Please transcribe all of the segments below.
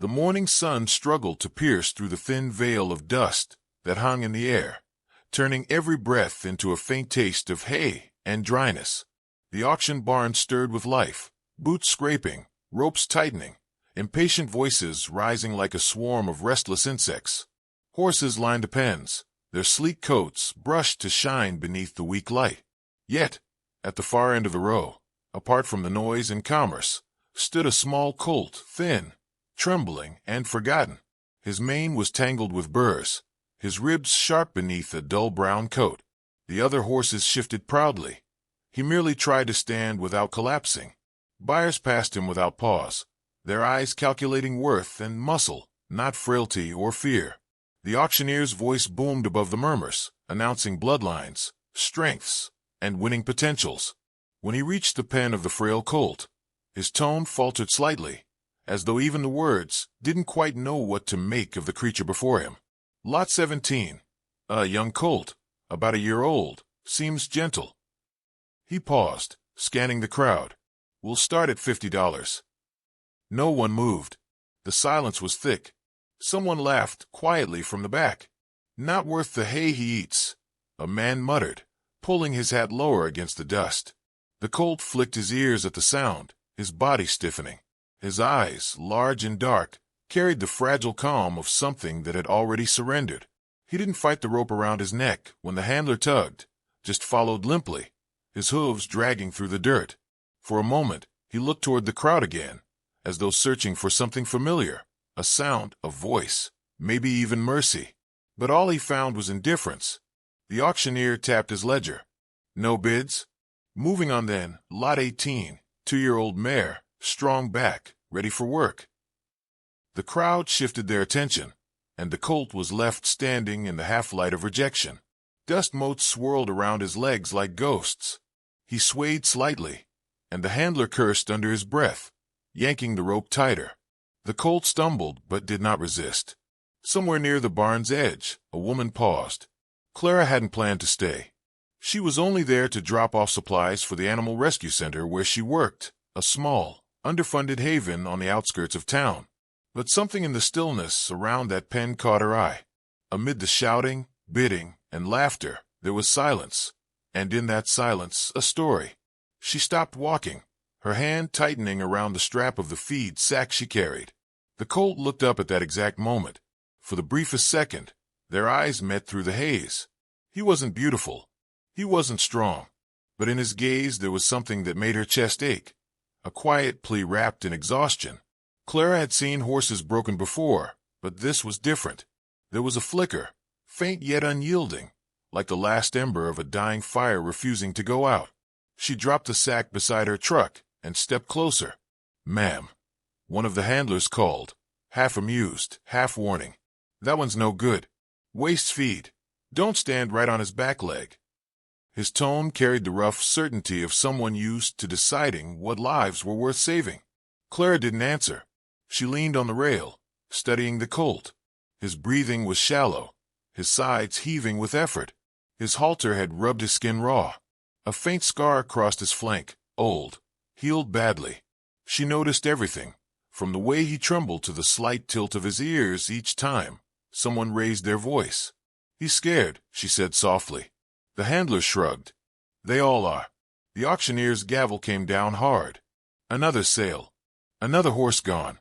The morning sun struggled to pierce through the thin veil of dust that hung in the air, turning every breath into a faint taste of hay and dryness. The auction barn stirred with life, boots scraping, ropes tightening, impatient voices rising like a swarm of restless insects. Horses lined the pens, their sleek coats brushed to shine beneath the weak light. Yet, at the far end of the row, apart from the noise and commerce, stood a small colt, thin, trembling, and forgotten. His mane was tangled with burrs, his ribs sharp beneath a dull brown coat. The other horses shifted proudly. He merely tried to stand without collapsing. Buyers passed him without pause, their eyes calculating worth and muscle, not frailty or fear. The auctioneer's voice boomed above the murmurs, announcing bloodlines, strengths, and winning potentials. When he reached the pen of the frail colt, his tone faltered slightly, as though even the words didn't quite know what to make of the creature before him. Lot 17, a young colt, about a year old, seems gentle. He paused, scanning the crowd. We'll start at $50. No one moved. The silence was thick. Someone laughed quietly from the back. Not worth the hay he eats, a man muttered, pulling his hat lower against the dust. The colt flicked his ears at the sound, his body stiffening. His eyes, large and dark, carried the fragile calm of something that had already surrendered. He didn't fight the rope around his neck when the handler tugged, just followed limply, his hooves dragging through the dirt. For a moment, he looked toward the crowd again, as though searching for something familiar, a sound, a voice, maybe even mercy. But all he found was indifference. The auctioneer tapped his ledger. No bids? Moving on then, lot 18, 2-year-old mare, strong back, ready for work. The crowd shifted their attention, and the colt was left standing in the half-light of rejection. Dust motes swirled around his legs like ghosts. He swayed slightly, and the handler cursed under his breath, yanking the rope tighter. The colt stumbled but did not resist. Somewhere near the barn's edge, a woman paused. Clara hadn't planned to stay. She was only there to drop off supplies for the animal rescue center where she worked, a small, underfunded haven on the outskirts of town. But something in the stillness around that pen caught her eye. Amid the shouting, bidding, and laughter, there was silence, and in that silence, a story. She stopped walking, her hand tightening around the strap of the feed sack she carried. The colt looked up at that exact moment. For the briefest second, their eyes met through the haze. He wasn't beautiful. He wasn't strong. But in his gaze there was something that made her chest ache, a quiet plea wrapped in exhaustion. Clara had seen horses broken before, but this was different. There was a flicker, faint yet unyielding, like the last ember of a dying fire refusing to go out. She dropped the sack beside her truck and stepped closer. "Ma'am," one of the handlers called, half amused, half warning. "That one's no good. Waste feed. Don't stand right on his back leg." His tone carried the rough certainty of someone used to deciding what lives were worth saving. Clara didn't answer. She leaned on the rail, studying the colt. His breathing was shallow, his sides heaving with effort. His halter had rubbed his skin raw. A faint scar crossed his flank, old, healed badly. She noticed everything, from the way he trembled to the slight tilt of his ears each time someone raised their voice. "He's scared," she said softly. The handler shrugged. "They all are." The auctioneer's gavel came down hard. Another sale. Another horse gone.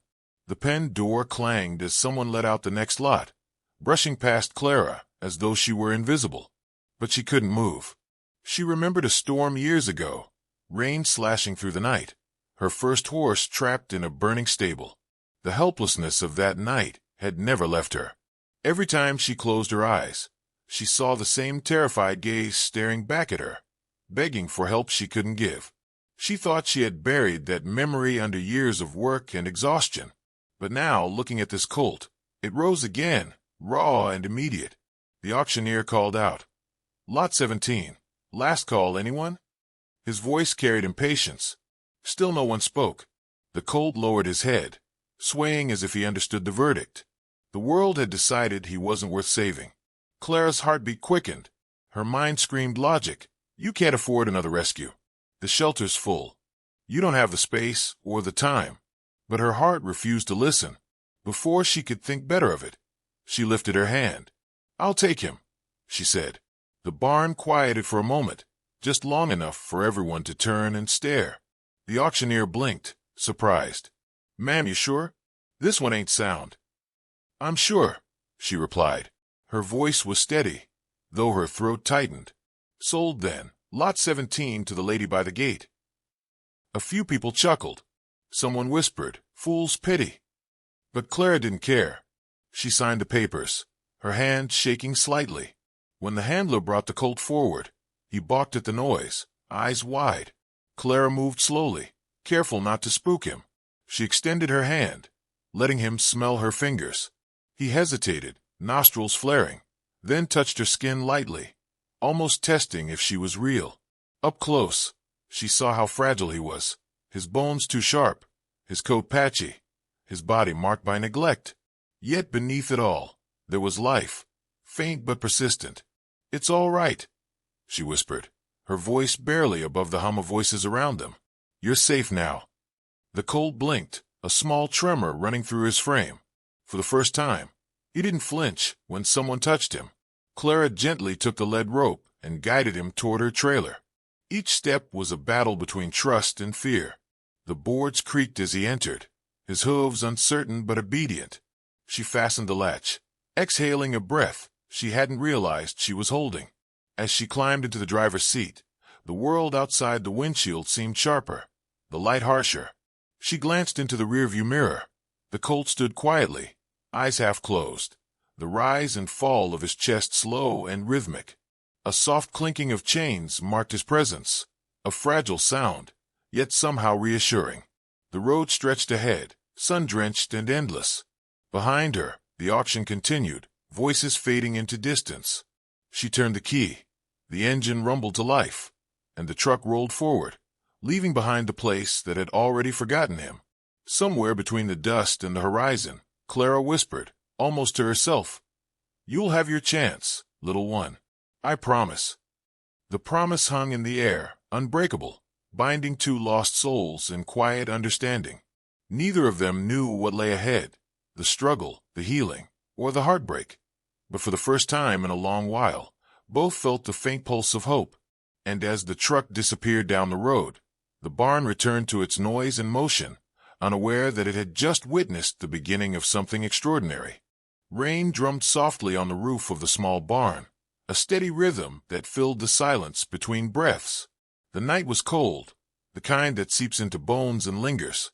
The pen door clanged as someone let out the next lot, brushing past Clara as though she were invisible. But she couldn't move. She remembered a storm years ago, rain slashing through the night, her first horse trapped in a burning stable. The helplessness of that night had never left her. Every time she closed her eyes, she saw the same terrified gaze staring back at her, begging for help she couldn't give. She thought she had buried that memory under years of work and exhaustion. But now, looking at this colt, it rose again, raw and immediate. The auctioneer called out, "Lot 17, last call, anyone?" His voice carried impatience. Still no one spoke. The colt lowered his head, swaying as if he understood the verdict. The world had decided he wasn't worth saving. Clara's heartbeat quickened. Her mind screamed logic. "You can't afford another rescue. The shelter's full. You don't have the space or the time." But her heart refused to listen. Before she could think better of it, she lifted her hand. "I'll take him," she said. The barn quieted for a moment, just long enough for everyone to turn and stare. The auctioneer blinked, surprised. "Ma'am, you sure? This one ain't sound." "I'm sure," she replied. Her voice was steady, though her throat tightened. "Sold then, lot 17 to the lady by the gate." A few people chuckled. Someone whispered, "Fool's pity." But Clara didn't care. She signed the papers, her hand shaking slightly. When the handler brought the colt forward, he balked at the noise, eyes wide. Clara moved slowly, careful not to spook him. She extended her hand, letting him smell her fingers. He hesitated, nostrils flaring, then touched her skin lightly, almost testing if she was real. Up close, she saw how fragile he was, his bones too sharp, his coat patchy, his body marked by neglect. Yet beneath it all, there was life, faint but persistent. "It's all right," she whispered, her voice barely above the hum of voices around them. "You're safe now." The colt blinked, a small tremor running through his frame. For the first time, he didn't flinch when someone touched him. Clara gently took the lead rope and guided him toward her trailer. Each step was a battle between trust and fear. The boards creaked as he entered, his hooves uncertain but obedient. She fastened the latch, exhaling a breath she hadn't realized she was holding. As she climbed into the driver's seat, the world outside the windshield seemed sharper, the light harsher. She glanced into the rearview mirror. The colt stood quietly, eyes half closed, the rise and fall of his chest slow and rhythmic. A soft clinking of chains marked his presence, a fragile sound, yet somehow reassuring. The road stretched ahead, sun-drenched and endless. Behind her, the auction continued, voices fading into distance. She turned the key. The engine rumbled to life, and the truck rolled forward, leaving behind the place that had already forgotten him. Somewhere between the dust and the horizon, Clara whispered, almost to herself, "You'll have your chance, little one. I promise." The promise hung in the air, unbreakable, binding two lost souls in quiet understanding. Neither of them knew what lay ahead, the struggle, the healing, or the heartbreak. But for the first time in a long while, both felt the faint pulse of hope. And as the truck disappeared down the road, the barn returned to its noise and motion, unaware that it had just witnessed the beginning of something extraordinary. Rain drummed softly on the roof of the small barn, a steady rhythm that filled the silence between breaths. The night was cold, the kind that seeps into bones and lingers.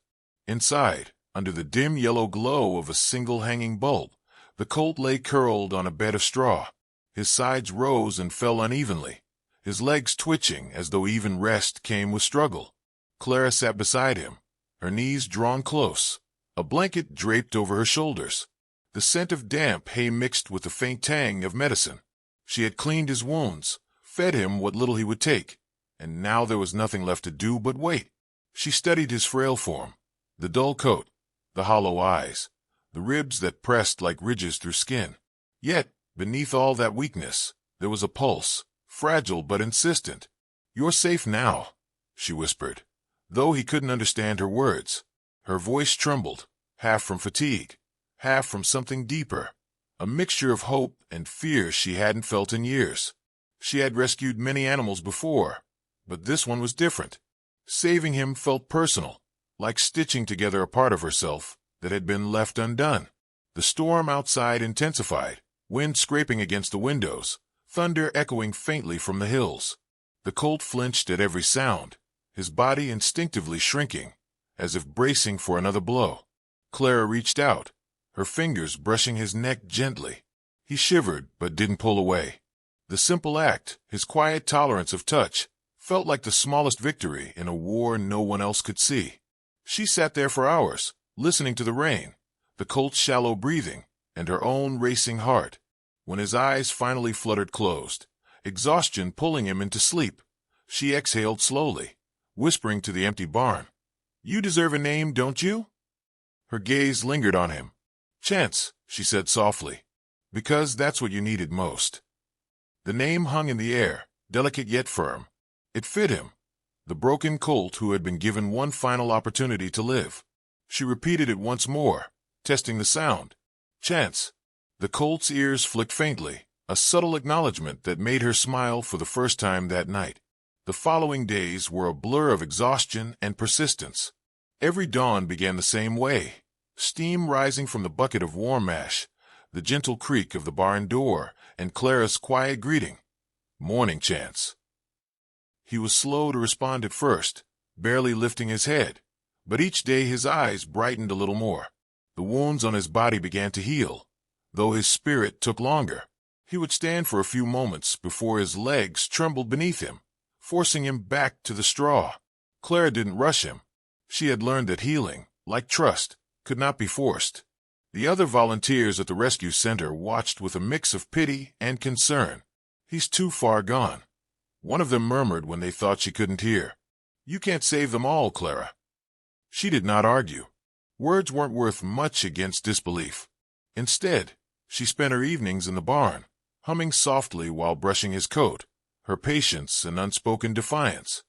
Inside, under the dim yellow glow of a single hanging bulb, the colt lay curled on a bed of straw. His sides rose and fell unevenly, his legs twitching as though even rest came with struggle. Clara sat beside him, her knees drawn close, a blanket draped over her shoulders. The scent of damp hay mixed with the faint tang of medicine. She had cleaned his wounds, fed him what little he would take, and now there was nothing left to do but wait. She studied his frail form, the dull coat, the hollow eyes, the ribs that pressed like ridges through skin. Yet, beneath all that weakness, there was a pulse, fragile but insistent. "You're safe now," she whispered, though he couldn't understand her words. Her voice trembled, half from fatigue, half from something deeper, a mixture of hope and fear she hadn't felt in years. She had rescued many animals before, but this one was different. Saving him felt personal, like stitching together a part of herself that had been left undone. The storm outside intensified, wind scraping against the windows, thunder echoing faintly from the hills. The colt flinched at every sound, his body instinctively shrinking, as if bracing for another blow. Clara reached out, her fingers brushing his neck gently. He shivered but didn't pull away. The simple act, his quiet tolerance of touch, felt like the smallest victory in a war no one else could see. She sat there for hours, listening to the rain, the colt's shallow breathing, and her own racing heart. When his eyes finally fluttered closed, exhaustion pulling him into sleep, she exhaled slowly, whispering to the empty barn, "You deserve a name, don't you?" Her gaze lingered on him. "Chance," she said softly, "because that's what you needed most." The name hung in the air, delicate yet firm. It fit him, the broken colt who had been given one final opportunity to live. She repeated it once more, testing the sound. Chance. The Colt's ears flicked faintly, a subtle acknowledgement that made her smile for the first time that night. The following days were a blur of exhaustion and persistence. Every dawn began the same way, steam rising from the bucket of warm mash, the gentle creak of the barn door, and Clara's quiet greeting. "Morning, Chance." He was slow to respond at first, barely lifting his head, but each day his eyes brightened a little more. The wounds on his body began to heal, though his spirit took longer. He would stand for a few moments before his legs trembled beneath him, forcing him back to the straw. Clara didn't rush him. She had learned that healing, like trust, could not be forced. The other volunteers at the rescue center watched with a mix of pity and concern. "He's too far gone," one of them murmured when they thought she couldn't hear. "You can't save them all, Clara." She did not argue. Words weren't worth much against disbelief. Instead, she spent her evenings in the barn, humming softly while brushing his coat, her patience and unspoken defiance.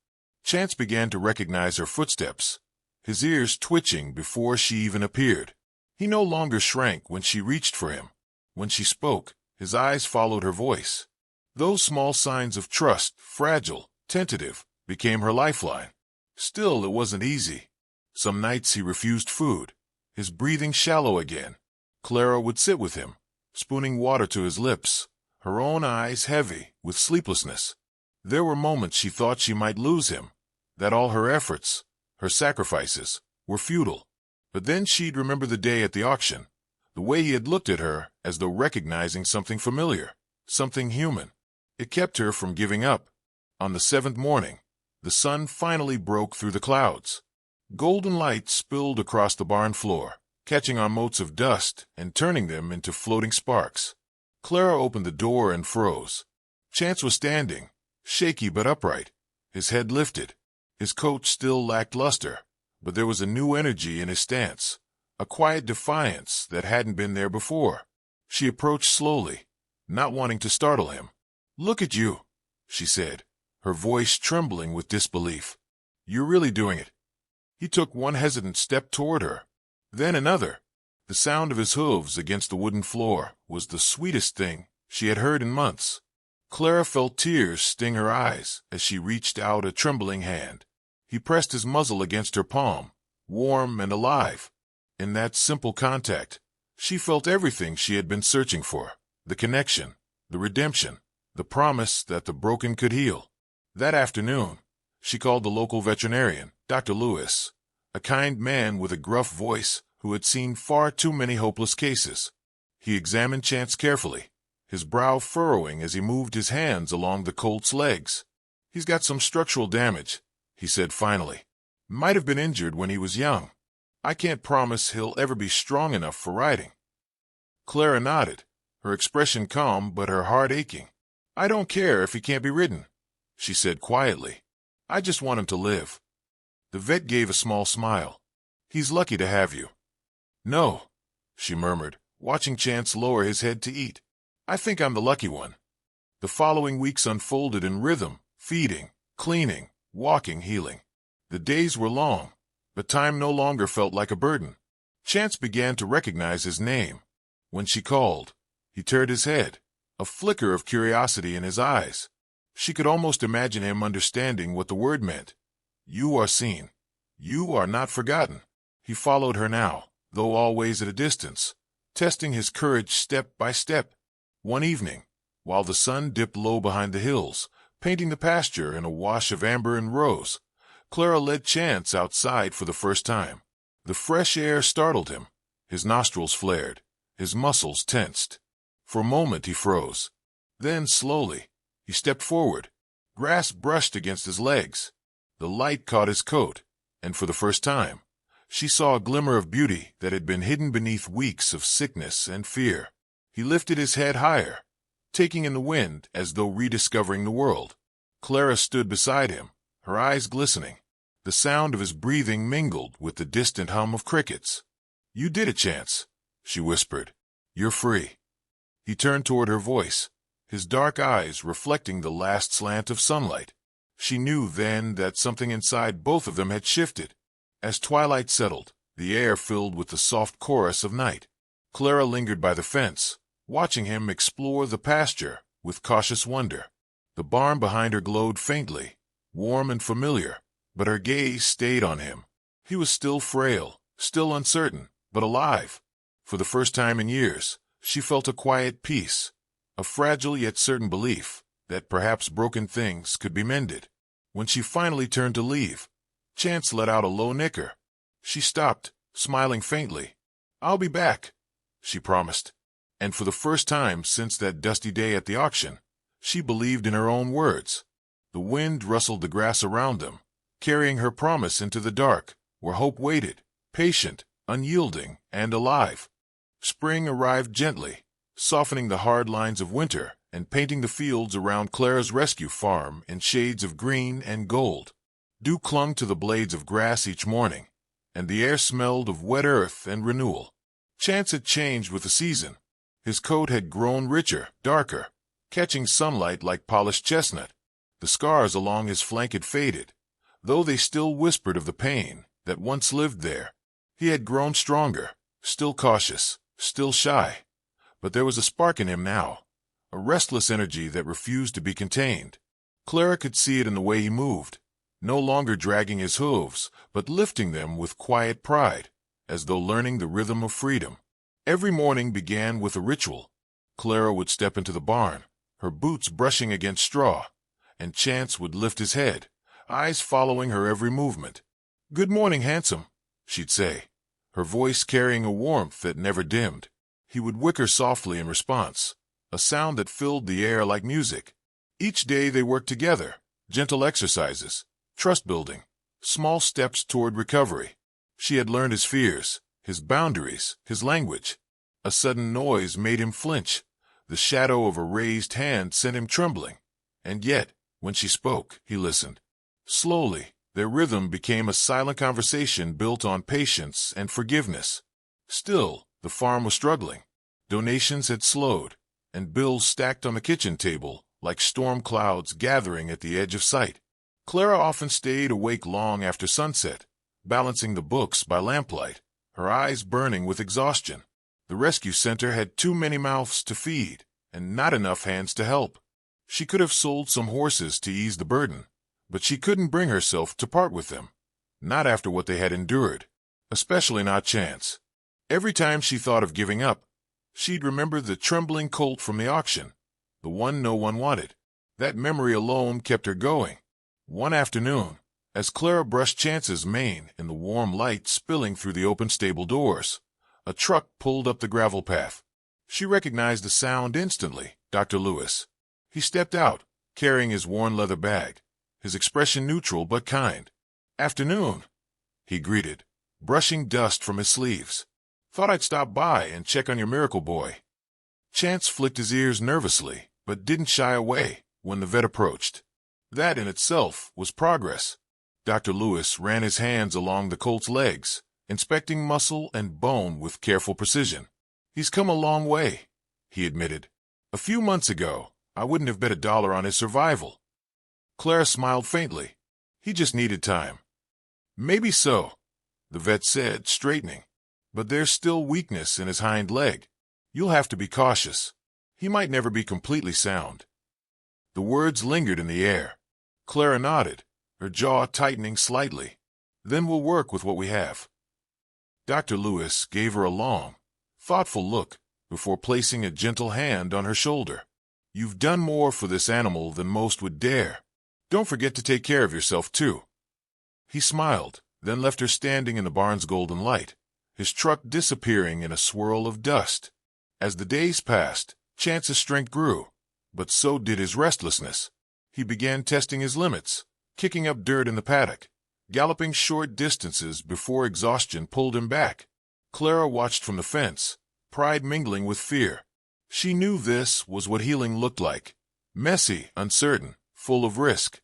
Chance began to recognize her footsteps, his ears twitching before she even appeared. He no longer shrank when she reached for him. When she spoke, his eyes followed her voice. Those small signs of trust, fragile, tentative, became her lifeline. Still, it wasn't easy. Some nights he refused food, his breathing shallow again. Clara would sit with him, spooning water to his lips, her own eyes heavy with sleeplessness. There were moments she thought she might lose him, that all her efforts, her sacrifices, were futile. But then she'd remember the day at the auction, the way he had looked at her as though recognizing something familiar, something human. It kept her from giving up. On the 7th morning, the sun finally broke through the clouds. Golden light spilled across the barn floor, catching on motes of dust and turning them into floating sparks. Clara opened the door and froze. Chance was standing, shaky but upright, his head lifted. His coat still lacked luster, but there was a new energy in his stance, a quiet defiance that hadn't been there before. She approached slowly, not wanting to startle him. "Look at you," she said, her voice trembling with disbelief. "You're really doing it." He took one hesitant step toward her, then another. The sound of his hooves against the wooden floor was the sweetest thing she had heard in months. Clara felt tears sting her eyes as she reached out a trembling hand. He pressed his muzzle against her palm, warm and alive. In that simple contact, she felt everything she had been searching for: the connection, the redemption, the promise that the broken could heal. That afternoon, she called the local veterinarian, Dr. Lewis, a kind man with a gruff voice who had seen far too many hopeless cases. He examined Chance carefully, his brow furrowing as he moved his hands along the Colt's legs. "He's got some structural damage," he said finally. "Might have been injured when he was young. I can't promise he'll ever be strong enough for riding." Clara nodded, her expression calm but her heart aching. "I don't care if he can't be ridden," she said quietly. "I just want him to live." The vet gave a small smile. "He's lucky to have you." "No," she murmured, watching Chance lower his head to eat. "I think I'm the lucky one." The following weeks unfolded in rhythm, feeding, cleaning, walking, healing. The days were long, but time no longer felt like a burden. Chance began to recognize his name. When she called, he turned his head, a flicker of curiosity in his eyes. She could almost imagine him understanding what the word meant. "You are seen. You are not forgotten." He followed her now, though always at a distance, testing his courage step by step. One evening, while the sun dipped low behind the hills, painting the pasture in a wash of amber and rose, Clara led Chance outside for the first time. The fresh air startled him. His nostrils flared, his muscles tensed. For a moment he froze. Then, slowly, he stepped forward. Grass brushed against his legs. The light caught his coat, and for the first time, she saw a glimmer of beauty that had been hidden beneath weeks of sickness and fear. He lifted his head higher, taking in the wind as though rediscovering the world. Clara stood beside him, her eyes glistening. The sound of his breathing mingled with the distant hum of crickets. "You did it, Chance," she whispered. "You're free." He turned toward her voice, his dark eyes reflecting the last slant of sunlight. She knew then that something inside both of them had shifted. As twilight settled, the air filled with the soft chorus of night. Clara lingered by the fence, watching him explore the pasture with cautious wonder. The barn behind her glowed faintly, warm and familiar, but her gaze stayed on him. He was still frail, still uncertain, but alive. For the first time in years, she felt a quiet peace, a fragile yet certain belief that perhaps broken things could be mended. When she finally turned to leave, Chance let out a low nicker. She stopped, smiling faintly. "I'll be back," she promised. And for the first time since that dusty day at the auction, she believed in her own words. The wind rustled the grass around them, carrying her promise into the dark, where hope waited, patient, unyielding, and alive. Spring arrived gently, softening the hard lines of winter and painting the fields around Clara's rescue farm in shades of green and gold. Dew clung to the blades of grass each morning, and the air smelled of wet earth and renewal. Chance had changed with the season. His coat had grown richer, darker, catching sunlight like polished chestnut. The scars along his flank had faded, though they still whispered of the pain that once lived there. He had grown stronger, still cautious, still shy. But there was a spark in him now, a restless energy that refused to be contained. Clara could see it in the way he moved, no longer dragging his hooves, but lifting them with quiet pride, as though learning the rhythm of freedom. Every morning began with a ritual. Clara would step into the barn, her boots brushing against straw, and Chance would lift his head, eyes following her every movement. "Good morning, handsome," she'd say, her voice carrying a warmth that never dimmed. He would whicker softly in response, a sound that filled the air like music. Each day they worked together, gentle exercises, trust-building, small steps toward recovery. She had learned his fears, his boundaries, his language. A sudden noise made him flinch. The shadow of a raised hand sent him trembling. And yet, when she spoke, he listened. Slowly, their rhythm became a silent conversation built on patience and forgiveness. Still, the farm was struggling. Donations had slowed, and bills stacked on the kitchen table like storm clouds gathering at the edge of sight. Clara often stayed awake long after sunset, balancing the books by lamplight, her eyes burning with exhaustion. The rescue center had too many mouths to feed, and not enough hands to help. She could have sold some horses to ease the burden, but she couldn't bring herself to part with them. Not after what they had endured, especially not Chance. Every time she thought of giving up, she'd remember the trembling colt from the auction, the one no one wanted. That memory alone kept her going. One afternoon, as Clara brushed Chance's mane in the warm light spilling through the open stable doors, a truck pulled up the gravel path. She recognized the sound instantly, Dr. Lewis. He stepped out, carrying his worn leather bag, his expression neutral but kind. "Afternoon," he greeted, brushing dust from his sleeves. "Thought I'd stop by and check on your miracle boy." Chance flicked his ears nervously, but didn't shy away when the vet approached. That in itself was progress. Dr. Lewis ran his hands along the colt's legs, inspecting muscle and bone with careful precision. "He's come a long way," he admitted. "A few months ago, I wouldn't have bet $1 on his survival." Clara smiled faintly. "He just needed time." "Maybe so," the vet said, straightening. "But there's still weakness in his hind leg. You'll have to be cautious. He might never be completely sound." The words lingered in the air. Clara nodded, her jaw tightening slightly. "Then we'll work with what we have." Dr. Lewis gave her a long, thoughtful look before placing a gentle hand on her shoulder. "You've done more for this animal than most would dare. Don't forget to take care of yourself, too." He smiled, then left her standing in the barn's golden light, his truck disappearing in a swirl of dust. As the days passed, Chance's strength grew, but so did his restlessness. He began testing his limits, kicking up dirt in the paddock, galloping short distances before exhaustion pulled him back. Clara watched from the fence, pride mingling with fear. She knew this was what healing looked like, messy, uncertain, full of risk.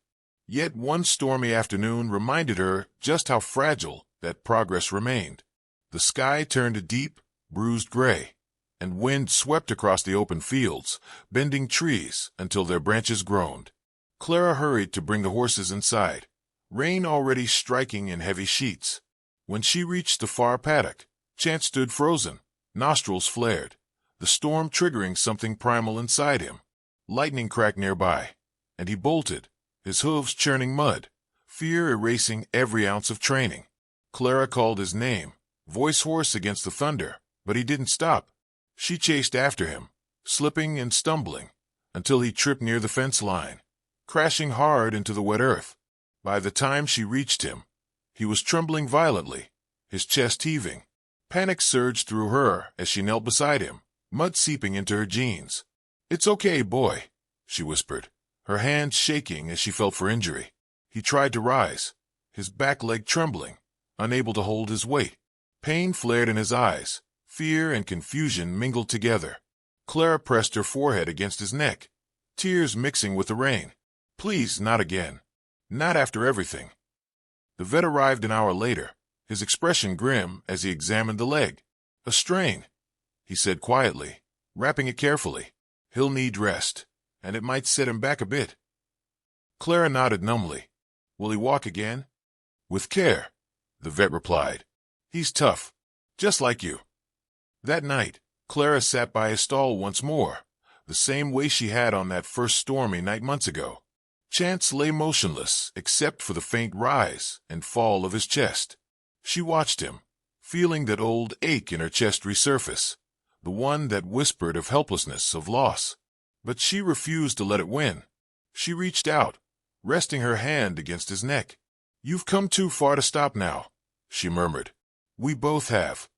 Yet one stormy afternoon reminded her just how fragile that progress remained. The sky turned a deep, bruised gray, and wind swept across the open fields, bending trees until their branches groaned. Clara hurried to bring the horses inside, rain already striking in heavy sheets. When she reached the far paddock, Chance stood frozen, nostrils flared, the storm triggering something primal inside him. Lightning cracked nearby, and he bolted, his hooves churning mud, fear erasing every ounce of training. Clara called his name, voice hoarse against the thunder, but he didn't stop. She chased after him, slipping and stumbling, until he tripped near the fence line, crashing hard into the wet earth. By the time she reached him, he was trembling violently, his chest heaving. Panic surged through her as she knelt beside him, mud seeping into her jeans. "It's okay, boy," she whispered, her hands shaking as she felt for injury. He tried to rise, his back leg trembling, unable to hold his weight. Pain flared in his eyes, fear and confusion mingled together. Clara pressed her forehead against his neck, tears mixing with the rain. "Please, not again. Not after everything." The vet arrived an hour later, his expression grim as he examined the leg. "A strain," he said quietly, wrapping it carefully. "He'll need rest, and it might set him back a bit." Clara nodded numbly. "Will he walk again?" "With care," the vet replied. "He's tough, just like you." That night, Clara sat by his stall once more, the same way she had on that first stormy night months ago. Chance lay motionless except for the faint rise and fall of his chest. She watched him, feeling that old ache in her chest resurface, the one that whispered of helplessness, of loss. But she refused to let it win. She reached out, resting her hand against his neck. "You've come too far to stop now," she murmured. "We both have."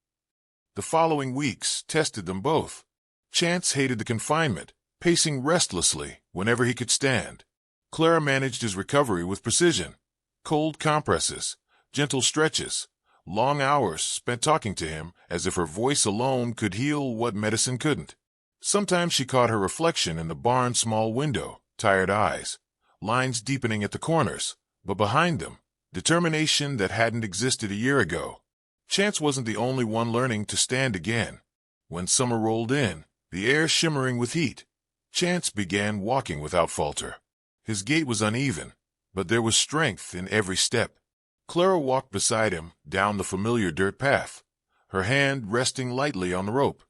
The following weeks tested them both. Chance hated the confinement, pacing restlessly whenever he could stand. Clara managed his recovery with precision. Cold compresses, gentle stretches, long hours spent talking to him as if her voice alone could heal what medicine couldn't. Sometimes she caught her reflection in the barn's small window, tired eyes, lines deepening at the corners, but behind them, determination that hadn't existed a year ago. Chance wasn't the only one learning to stand again. When summer rolled in, the air shimmering with heat, Chance began walking without falter. His gait was uneven, but there was strength in every step. Clara walked beside him down the familiar dirt path, her hand resting lightly on the rope.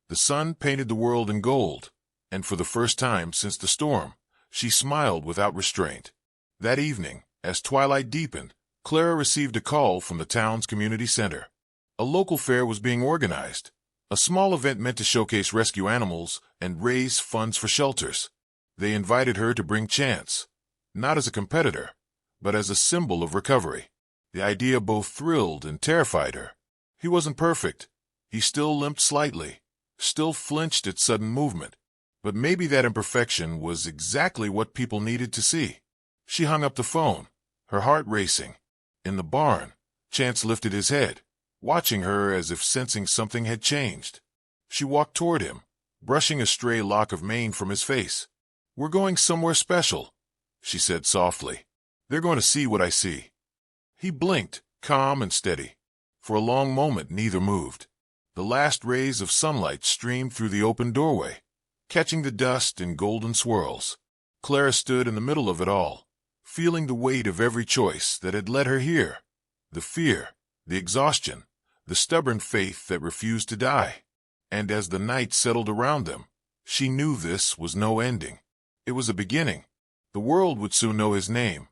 The sun painted the world in gold, and for the first time since the storm, she smiled without restraint. That evening, as twilight deepened, Clara received a call from the town's community center. A local fair was being organized, a small event meant to showcase rescue animals and raise funds for shelters. They invited her to bring Chance, not as a competitor, but as a symbol of recovery. The idea both thrilled and terrified her. He wasn't perfect. He still limped slightly, still flinched at sudden movement. But maybe that imperfection was exactly what people needed to see. She hung up the phone, her heart racing. In the barn, Chance lifted his head, watching her as if sensing something had changed. She walked toward him, brushing a stray lock of mane from his face. "We're going somewhere special," she said softly. "They're going to see what I see." He blinked, calm and steady. For a long moment neither moved. The last rays of sunlight streamed through the open doorway, catching the dust in golden swirls. Clara stood in the middle of it all, feeling the weight of every choice that had led her here. The fear, the exhaustion, the stubborn faith that refused to die. And as the night settled around them, she knew this was no ending. It was a beginning. The world would soon know his name.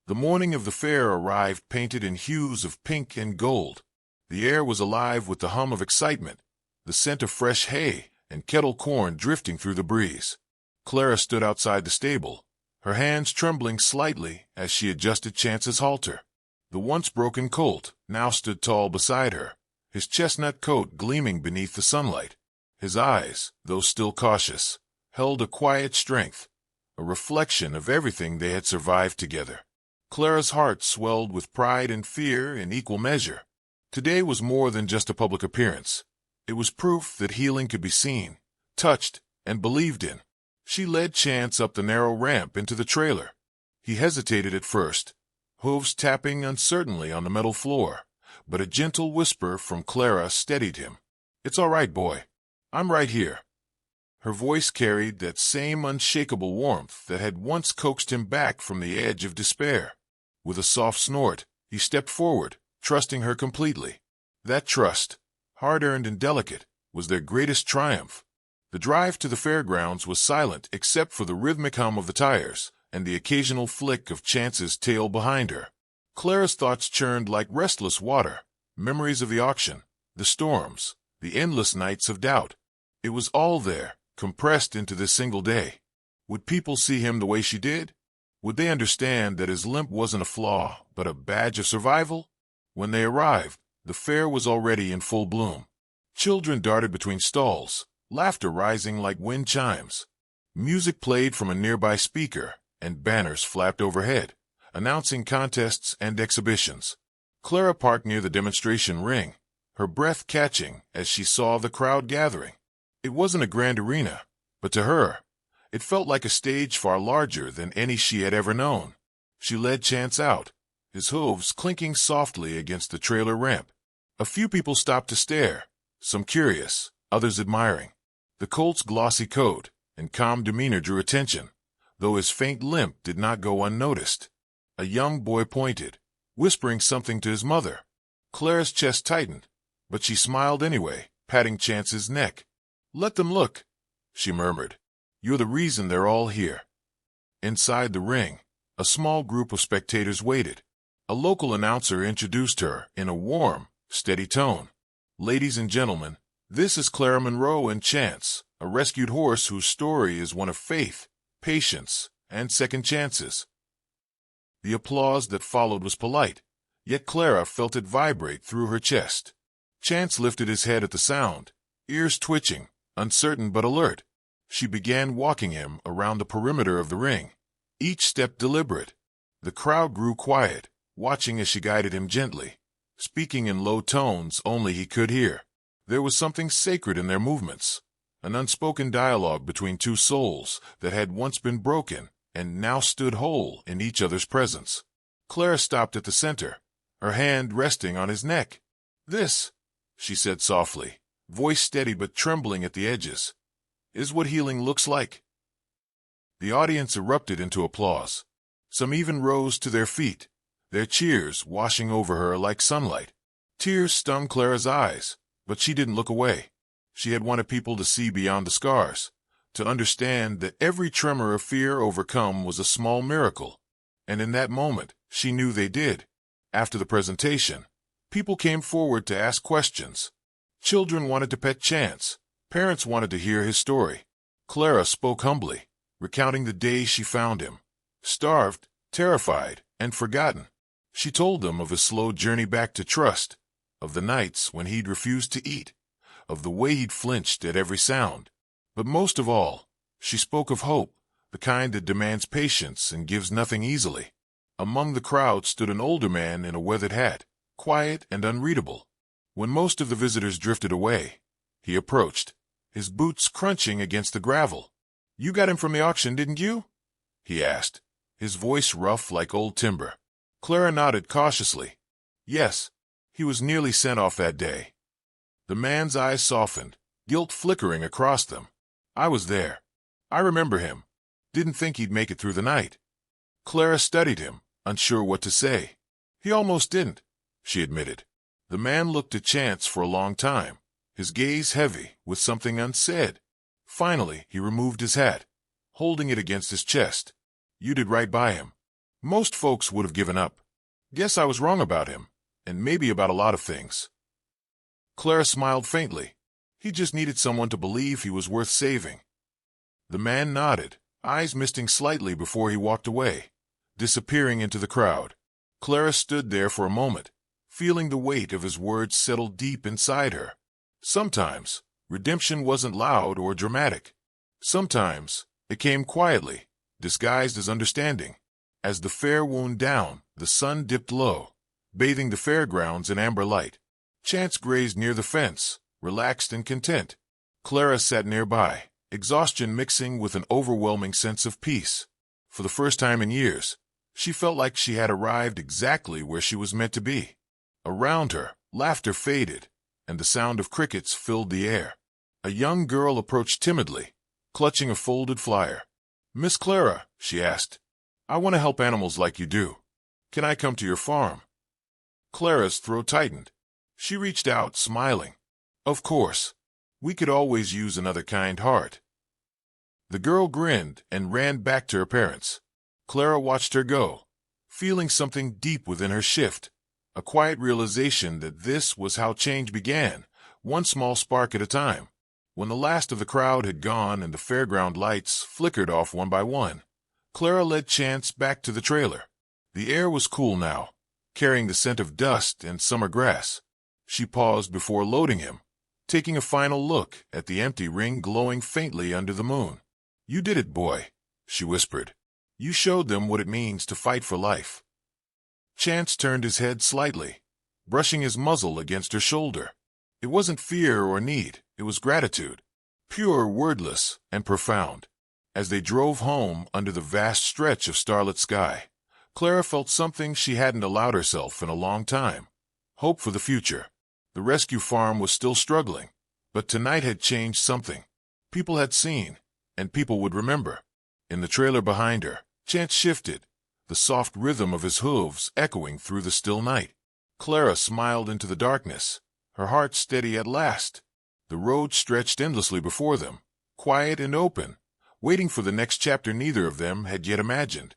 The morning of the fair arrived painted in hues of pink and gold. The air was alive with the hum of excitement, the scent of fresh hay and kettle corn drifting through the breeze. Clara stood outside the stable, her hands trembling slightly as she adjusted Chance's halter. The once broken colt now stood tall beside her, his chestnut coat gleaming beneath the sunlight. His eyes, though still cautious, held a quiet strength, a reflection of everything they had survived together. Clara's heart swelled with pride and fear in equal measure. Today was more than just a public appearance. It was proof that healing could be seen, touched, and believed in. She led Chance up the narrow ramp into the trailer. He hesitated at first, hooves tapping uncertainly on the metal floor, but a gentle whisper from Clara steadied him. "It's all right, boy. I'm right here." Her voice carried that same unshakable warmth that had once coaxed him back from the edge of despair. With a soft snort, he stepped forward, trusting her completely. That trust, hard-earned and delicate, was their greatest triumph. The drive to the fairgrounds was silent except for the rhythmic hum of the tires and the occasional flick of Chance's tail behind her. Clara's thoughts churned like restless water, memories of the auction, the storms, the endless nights of doubt. It was all there, compressed into this single day. Would people see him the way she did? Would they understand that his limp wasn't a flaw, but a badge of survival? When they arrived, the fair was already in full bloom. Children darted between stalls, laughter rising like wind chimes. Music played from a nearby speaker, and banners flapped overhead, announcing contests and exhibitions. Clara parked near the demonstration ring, her breath catching as she saw the crowd gathering. It wasn't a grand arena, but to her, it felt like a stage far larger than any she had ever known. She led Chance out, his hooves clinking softly against the trailer ramp. A few people stopped to stare, some curious, others admiring. The Colt's glossy coat and calm demeanor drew attention, though his faint limp did not go unnoticed. A young boy pointed, whispering something to his mother. Clara's chest tightened, but she smiled anyway, patting Chance's neck. "Let them look," she murmured. "You're the reason they're all here." Inside the ring, a small group of spectators waited. A local announcer introduced her in a warm, steady tone. "Ladies and gentlemen, this is Clara Monroe and Chance, a rescued horse whose story is one of faith, patience, and second chances." The applause that followed was polite, yet Clara felt it vibrate through her chest. Chance lifted his head at the sound, ears twitching, uncertain but alert. She began walking him around the perimeter of the ring, each step deliberate. The crowd grew quiet, watching as she guided him gently, speaking in low tones only he could hear. There was something sacred in their movements, an unspoken dialogue between two souls that had once been broken and now stood whole in each other's presence. Clara stopped at the center, her hand resting on his neck. "This," she said softly, voice steady but trembling at the edges, "is what healing looks like." The audience erupted into applause. Some even rose to their feet, their cheers washing over her like sunlight. Tears stung Clara's eyes, but she didn't look away. She had wanted people to see beyond the scars, to understand that every tremor of fear overcome was a small miracle. And in that moment, she knew they did. After the presentation, people came forward to ask questions. Children wanted to pet Chance. Parents wanted to hear his story. Clara spoke humbly, recounting the day she found him, starved, terrified, and forgotten. She told them of his slow journey back to trust, of the nights when he'd refused to eat, of the way he'd flinched at every sound. But most of all, she spoke of hope, the kind that demands patience and gives nothing easily. Among the crowd stood an older man in a weathered hat, quiet and unreadable. When most of the visitors drifted away, he approached, his boots crunching against the gravel. "You got him from the auction, didn't you?" he asked, his voice rough like old timber. Clara nodded cautiously. "Yes, he was nearly sent off that day." The man's eyes softened, guilt flickering across them. "I was there. I remember him. Didn't think he'd make it through the night." Clara studied him, unsure what to say. "He almost didn't," she admitted. The man looked at Chance for a long time, his gaze heavy with something unsaid. Finally, he removed his hat, holding it against his chest. "You did right by him. Most folks would have given up. Guess I was wrong about him, and maybe about a lot of things." Clara smiled faintly. He just needed someone to believe he was worth saving. The man nodded, eyes misting slightly before he walked away, disappearing into the crowd. Clara stood there for a moment, feeling the weight of his words settle deep inside her. Sometimes, redemption wasn't loud or dramatic. Sometimes, it came quietly, disguised as understanding. As the fair wound down, the sun dipped low, bathing the fairgrounds in amber light. Chance grazed near the fence, relaxed and content. Clara sat nearby, exhaustion mixing with an overwhelming sense of peace. For the first time in years, she felt like she had arrived exactly where she was meant to be. Around her, laughter faded, and the sound of crickets filled the air. A young girl approached timidly, clutching a folded flyer. "Miss Clara," she asked, "I want to help animals like you do. Can I come to your farm?" Clara's throat tightened. She reached out, smiling. Of course. We could always use another kind heart. The girl grinned and ran back to her parents. Clara watched her go, feeling something deep within her shift, a quiet realization that this was how change began, one small spark at a time. When the last of the crowd had gone and the fairground lights flickered off one by one, Clara led Chance back to the trailer. The air was cool now, carrying the scent of dust and summer grass. She paused before loading him, taking a final look at the empty ring glowing faintly under the moon. "You did it, boy," she whispered. "You showed them what it means to fight for life." Chance turned his head slightly, brushing his muzzle against her shoulder. It wasn't fear or need, it was gratitude, pure, wordless, and profound. As they drove home under the vast stretch of starlit sky, Clara felt something she hadn't allowed herself in a long time: hope for the future. The rescue farm was still struggling, but tonight had changed something. People had seen, and people would remember. In the trailer behind her, Chance shifted, the soft rhythm of his hooves echoing through the still night. Clara smiled into the darkness, her heart steady at last. The road stretched endlessly before them, quiet and open, waiting for the next chapter neither of them had yet imagined.